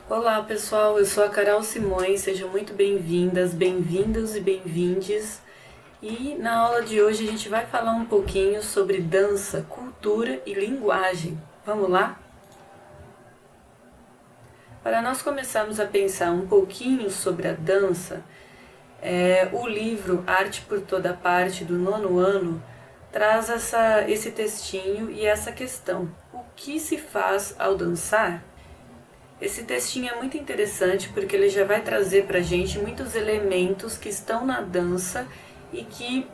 Olá pessoal, eu sou a Carol Simões, sejam muito bem-vindas, bem-vindos e bem-vindes. E na aula de hoje a gente vai falar um pouquinho sobre dança, cultura e linguagem. Vamos lá? Para nós começarmos a pensar um pouquinho sobre a dança, o livro Arte por Toda Parte, do 9º ano, traz esse textinho e essa questão. O que se faz ao dançar? Esse textinho é muito interessante porque ele já vai trazer para a gente muitos elementos que estão na dança e que,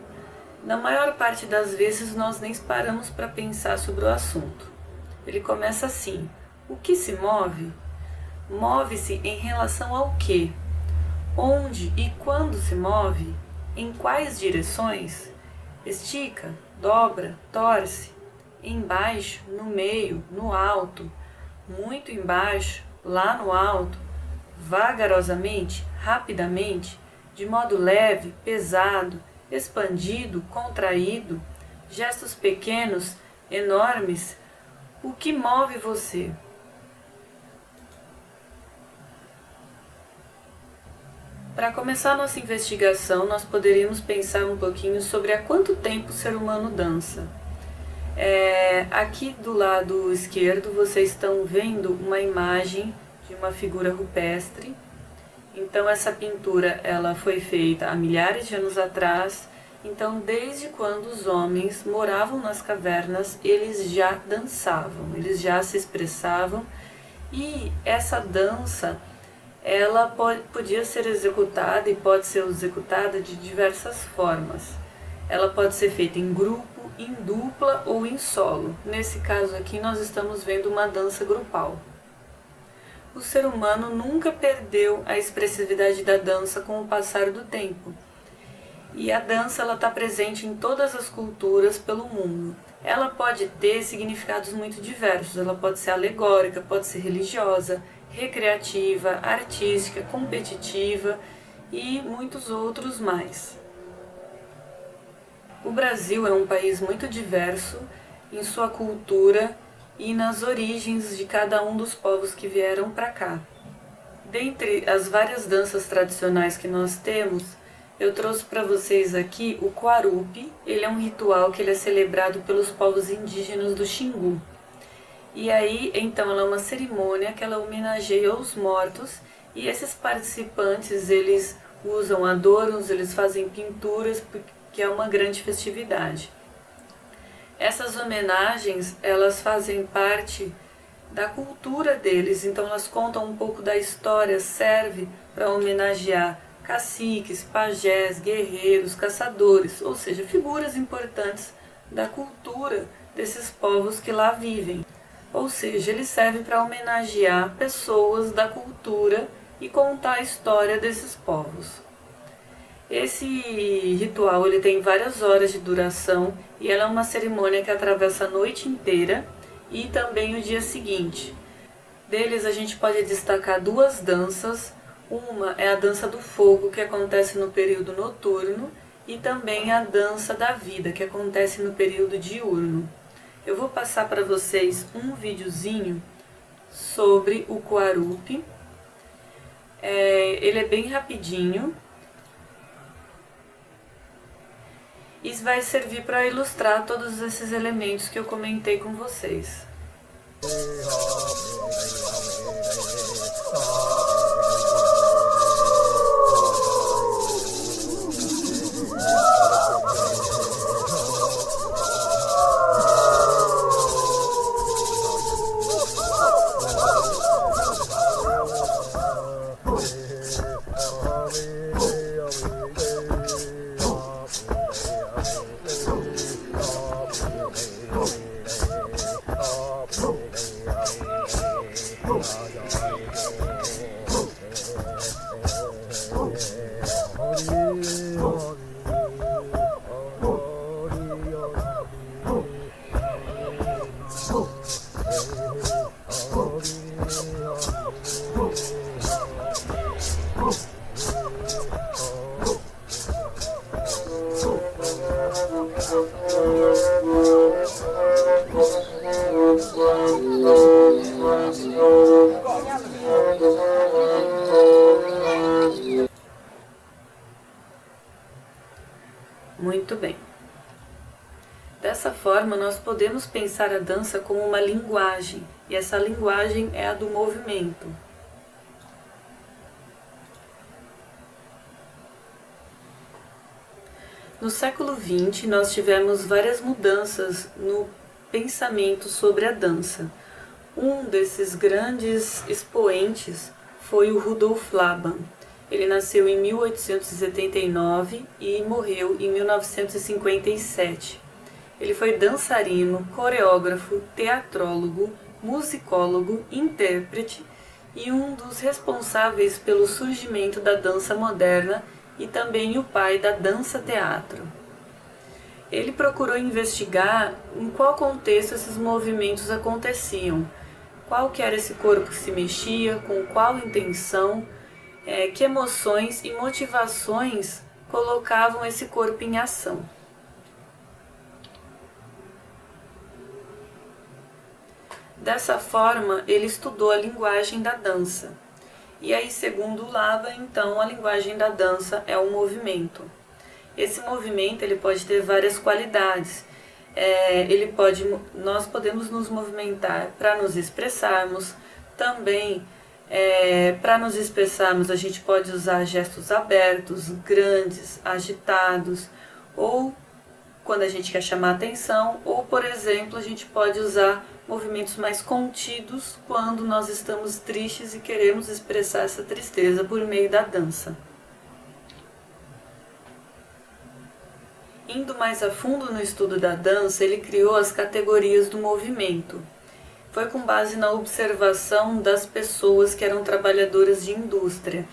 na maior parte das vezes, nós nem paramos para pensar sobre o assunto. Ele começa assim: o que se move? Move-se em relação ao quê? Onde e quando se move? Em quais direções? Estica, dobra, torce, embaixo, no meio, no alto, muito embaixo, lá no alto, vagarosamente, rapidamente, de modo leve, pesado, expandido, contraído, gestos pequenos, enormes. O que move você? Para começar nossa investigação, nós poderíamos pensar um pouquinho sobre há quanto tempo o ser humano dança. Aqui do lado esquerdo vocês estão vendo uma imagem de uma figura rupestre. Então essa pintura ela foi feita há milhares de anos atrás. Então desde quando os homens moravam nas cavernas, eles já dançavam, eles já se expressavam. E essa dança ela podia ser executada e pode ser executada de diversas formas. Ela pode ser feita em grupo, em dupla ou em solo. Nesse caso aqui nós estamos vendo uma dança grupal. O ser humano nunca perdeu a expressividade da dança com o passar do tempo. E a dança está presente em todas as culturas pelo mundo. Ela pode ter significados muito diversos. Ela pode ser alegórica, pode ser religiosa, recreativa, artística, competitiva e muitos outros mais. O Brasil é um país muito diverso em sua cultura e nas origens de cada um dos povos que vieram para cá. Dentre as várias danças tradicionais que nós temos, eu trouxe para vocês aqui o Quarupi. Ele é um ritual que ele é celebrado pelos povos indígenas do Xingu. E aí, então, ela é uma cerimônia que ela homenageia os mortos, e esses participantes, eles usam adornos, eles fazem pinturas, porque é uma grande festividade. Essas homenagens, elas fazem parte da cultura deles, então elas contam um pouco da história, serve para homenagear caciques, pajés, guerreiros, caçadores, ou seja, figuras importantes da cultura desses povos que lá vivem. Ou seja, ele serve para homenagear pessoas da cultura e contar a história desses povos. Esse ritual ele tem várias horas de duração e ela é uma cerimônia que atravessa a noite inteira e também o dia seguinte. Deles a gente pode destacar duas danças. Uma é a dança do fogo, que acontece no período noturno, e também a dança da vida, que acontece no período diurno. Eu vou passar para vocês um videozinho sobre o Quarupi. Ele é bem rapidinho e vai servir para ilustrar todos esses elementos que eu comentei com vocês. forma, nós podemos pensar a dança como uma linguagem, e essa linguagem é a do movimento. No século XX, nós tivemos várias mudanças no pensamento sobre a dança. Um desses grandes expoentes foi o Rudolf Laban. Ele nasceu em 1879 e morreu em 1957. Ele foi dançarino, coreógrafo, teatrólogo, musicólogo, intérprete e um dos responsáveis pelo surgimento da dança moderna e também o pai da dança-teatro. Ele procurou investigar em qual contexto esses movimentos aconteciam, qual que era esse corpo que se mexia, com qual intenção, que emoções e motivações colocavam esse corpo em ação. Dessa forma, ele estudou a linguagem da dança. E aí, segundo Laban, então, a linguagem da dança é um movimento. Esse movimento ele pode ter várias qualidades. Nós podemos nos movimentar para nos expressarmos. Também, para nos expressarmos, a gente pode usar gestos abertos, grandes, agitados, ou quando a gente quer chamar atenção, ou, por exemplo, a gente pode usar movimentos mais contidos quando nós estamos tristes e queremos expressar essa tristeza por meio da dança. Indo mais a fundo no estudo da dança, ele criou as categorias do movimento. Foi com base na observação das pessoas que eram trabalhadoras de indústria.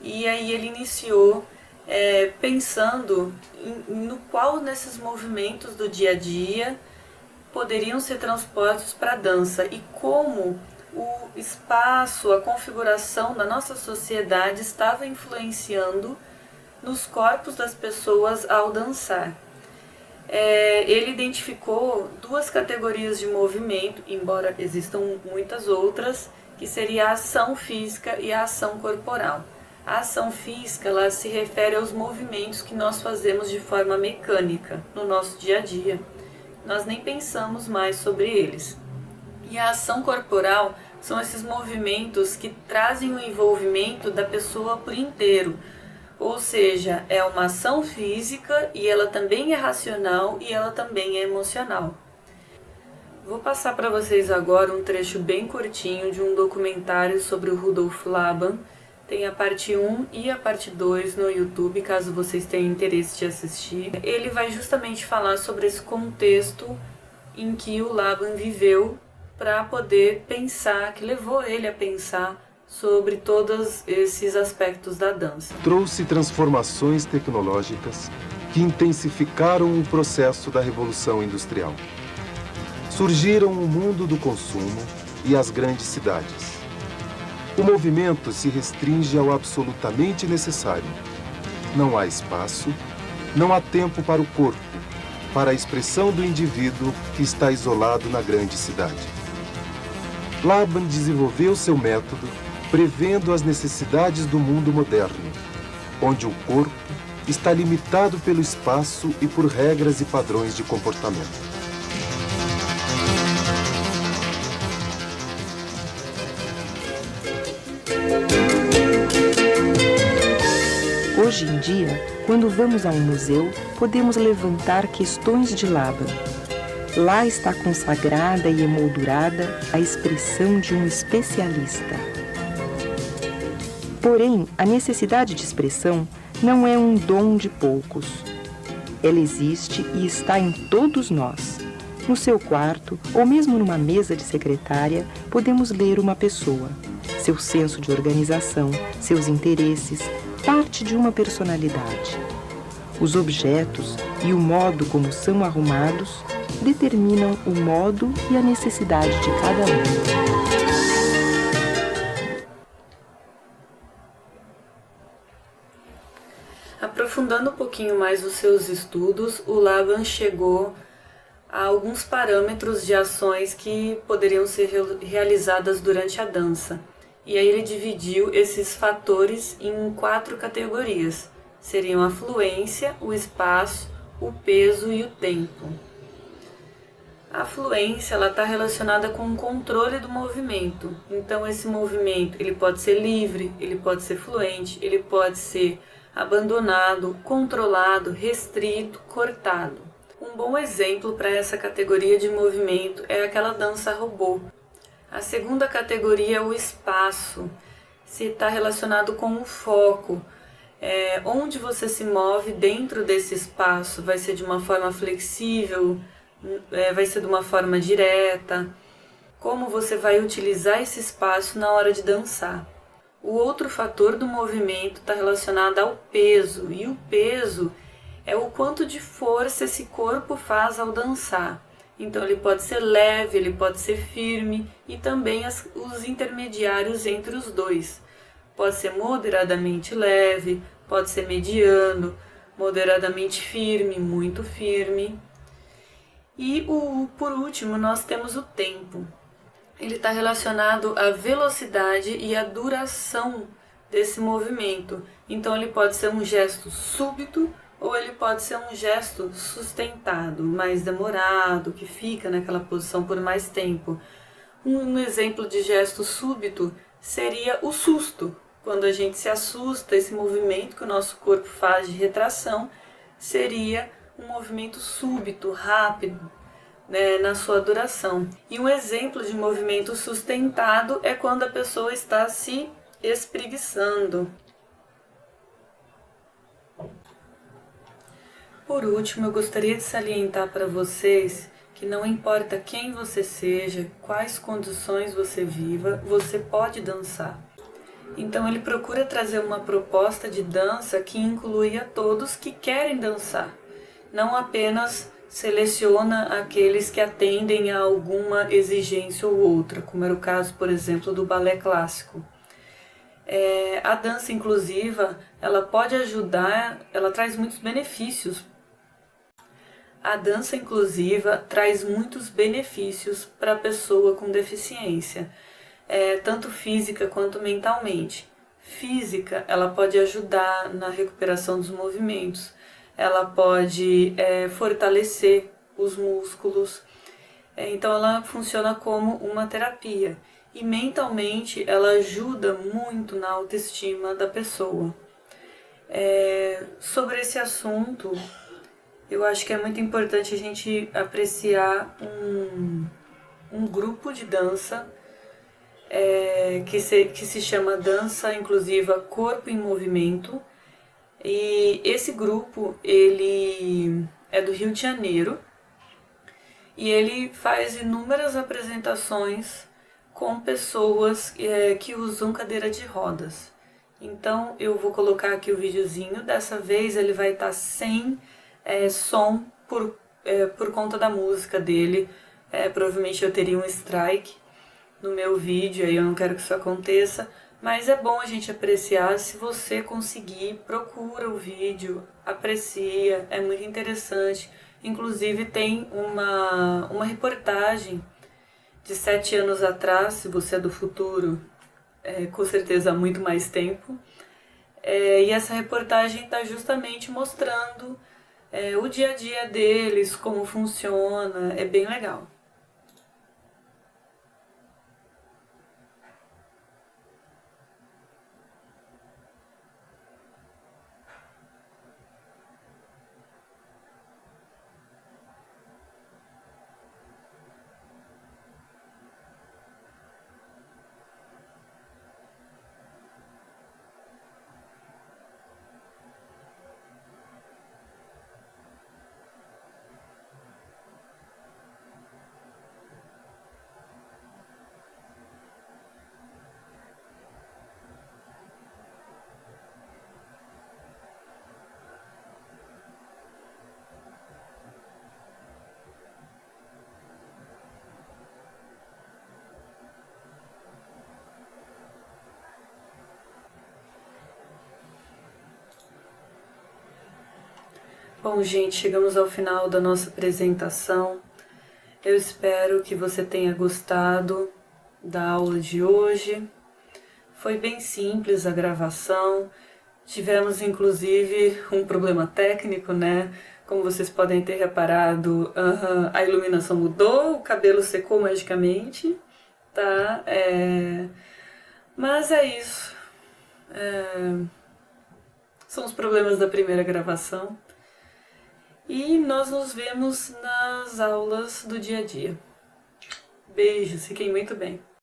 E aí ele iniciou pensando no qual nesses movimentos do dia a dia poderiam ser transpostos para a dança e como o espaço, a configuração da nossa sociedade estava influenciando nos corpos das pessoas ao dançar. Ele identificou duas categorias de movimento, embora existam muitas outras, que seria a ação física e a ação corporal. A ação física ela se refere aos movimentos que nós fazemos de forma mecânica no nosso dia a dia. Nós nem pensamos mais sobre eles. E a ação corporal são esses movimentos que trazem o envolvimento da pessoa por inteiro. Ou seja, é uma ação física e ela também é racional e ela também é emocional. Vou passar para vocês agora um trecho bem curtinho de um documentário sobre o Rudolf Laban. Tem a parte 1 e a parte 2 no YouTube, caso vocês tenham interesse de assistir. Ele vai justamente falar sobre esse contexto em que o Laban viveu para poder pensar, que levou ele a pensar sobre todos esses aspectos da dança. Trouxe transformações tecnológicas que intensificaram o processo da Revolução Industrial. Surgiram o mundo do consumo e as grandes cidades. O movimento se restringe ao absolutamente necessário. Não há espaço, não há tempo para o corpo, para a expressão do indivíduo que está isolado na grande cidade. Laban desenvolveu seu método prevendo as necessidades do mundo moderno, onde o corpo está limitado pelo espaço e por regras e padrões de comportamento. Hoje em dia, quando vamos a um museu, podemos levantar questões de Laban. Lá está consagrada e emoldurada a expressão de um especialista. Porém, a necessidade de expressão não é um dom de poucos. Ela existe e está em todos nós. No seu quarto, ou mesmo numa mesa de secretária, podemos ler uma pessoa, seu senso de organização, seus interesses, parte de uma personalidade. Os objetos e o modo como são arrumados determinam o modo e a necessidade de cada um. Aprofundando um pouquinho mais os seus estudos, o Laban chegou a alguns parâmetros de ações que poderiam ser realizadas durante a dança. E aí ele dividiu esses fatores em 4 categorias. Seriam a fluência, o espaço, o peso e o tempo. A fluência ela está relacionada com o controle do movimento. Então esse movimento ele pode ser livre, ele pode ser fluente, ele pode ser abandonado, controlado, restrito, cortado. Um bom exemplo para essa categoria de movimento é aquela dança robô. A segunda categoria é o espaço, se está relacionado com o foco. Onde você se move dentro desse espaço, vai ser de uma forma flexível, vai ser de uma forma direta, como você vai utilizar esse espaço na hora de dançar. O outro fator do movimento está relacionado ao peso, e o peso é o quanto de força esse corpo faz ao dançar. Então ele pode ser leve, ele pode ser firme e também os intermediários entre os dois. Pode ser moderadamente leve, pode ser mediano, moderadamente firme, muito firme. E por último, nós temos o tempo. Ele está relacionado à velocidade e à duração desse movimento. Então ele pode ser um gesto súbito ou ele pode ser um gesto sustentado, mais demorado, que fica naquela posição por mais tempo. Um exemplo de gesto súbito seria o susto. Quando a gente se assusta, esse movimento que o nosso corpo faz de retração seria um movimento súbito, rápido, né, na sua duração. E um exemplo de movimento sustentado é quando a pessoa está se espreguiçando. Por último, eu gostaria de salientar para vocês que não importa quem você seja, quais condições você viva, você pode dançar. Então ele procura trazer uma proposta de dança que inclui a todos que querem dançar, não apenas seleciona aqueles que atendem a alguma exigência ou outra, como era o caso, por exemplo, do balé clássico. A dança inclusiva, ela pode ajudar, ela traz muitos benefícios. A dança inclusiva traz muitos benefícios para a pessoa com deficiência, tanto física quanto mentalmente. Física, ela pode ajudar na recuperação dos movimentos, ela pode fortalecer os músculos, então ela funciona como uma terapia. E mentalmente ela ajuda muito na autoestima da pessoa. Sobre esse assunto, eu acho que é muito importante a gente apreciar um grupo de dança que se chama Dança Inclusiva Corpo em Movimento. E esse grupo, ele é do Rio de Janeiro e ele faz inúmeras apresentações com pessoas que usam cadeira de rodas. Então eu vou colocar aqui o videozinho, dessa vez ele vai estar sem som por conta da música dele. Provavelmente eu teria um strike no meu vídeo, aí eu não quero que isso aconteça. Mas é bom a gente apreciar, se você conseguir, procura o vídeo, aprecia, é muito interessante. Inclusive tem uma reportagem de 7 anos atrás, se você é do futuro, com certeza há muito mais tempo. E essa reportagem está justamente mostrando o dia a dia deles, como funciona, é bem legal. Bom, gente, chegamos ao final da nossa apresentação. Eu espero que você tenha gostado da aula de hoje. Foi bem simples a gravação, Tivemos, inclusive, um problema técnico, né? Como vocês podem ter reparado, a iluminação mudou, o cabelo secou magicamente, tá? Mas é isso. São os problemas da primeira gravação. E nós nos vemos nas aulas do dia a dia. Beijos, fiquem muito bem.